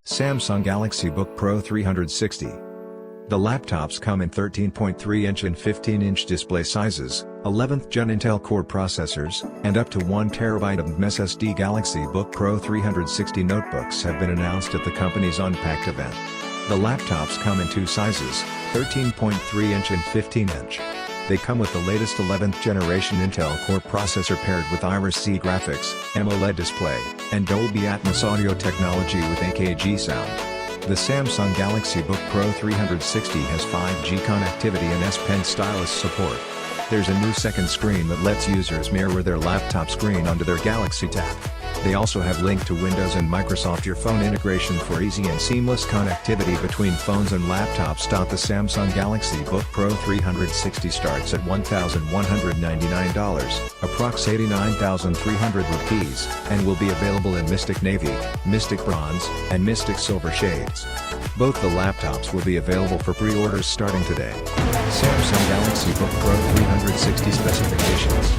Samsung Galaxy Book Pro 360. The laptops come in 13.3-inch and 15-inch display sizes, 11th Gen Intel Core processors, and up to 1TB of SSD. Galaxy Book Pro 360 notebooks have been announced at the company's Unpacked event. The laptops come in two sizes, 13.3-inch and 15-inch. They come with the latest 11th generation Intel Core processor paired with Iris-C graphics, AMOLED display, and Dolby Atmos audio technology with AKG sound. The Samsung Galaxy Book Pro 360 has 5G connectivity and S Pen stylus support. There's a new second screen that lets users mirror their laptop screen onto their Galaxy Tab. They also have link to Windows and Microsoft Your Phone integration for easy and seamless connectivity between phones and laptops. The Samsung Galaxy Book Pro 360 starts at $1,199, approx 89,300 rupees, and will be available in Mystic Navy, Mystic Bronze, and Mystic Silver shades. Both the laptops will be available for pre-orders starting today. Samsung Galaxy Book Pro 360 specifications.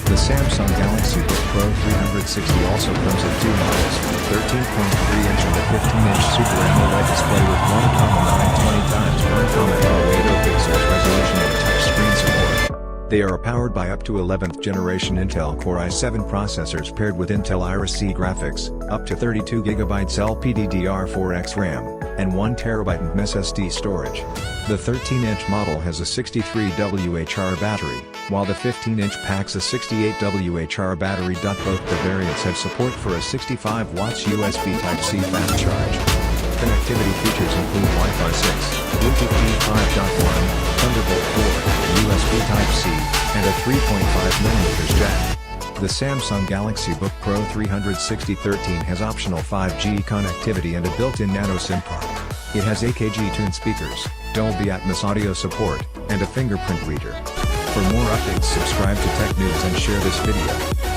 The Samsung Galaxy Book Pro 360 also comes in two models, 13.3-inch and a 15-inch Super AMOLED display with 1,920x1,080 pixels resolution and touchscreen support. They are powered by up to 11th generation Intel Core i7 processors paired with Intel Iris-C graphics, up to 32GB LPDDR4X RAM, and 1TB SSD storage. The 13-inch model has a 63 Wh battery, while the 15-inch packs a 68 Wh battery. Both the variants have support for a 65 watts USB Type-C fast charge. Connectivity features include Wi-Fi 6, Bluetooth 5.1, Thunderbolt 4, USB Type-C, and a 3.5mm jack. The Samsung Galaxy Book Pro 360 13 has optional 5G connectivity and a built-in nano SIM card. It has AKG tuned speakers, Dolby Atmos audio support, and a fingerprint reader. For more updates, subscribe to Tech News and share this video.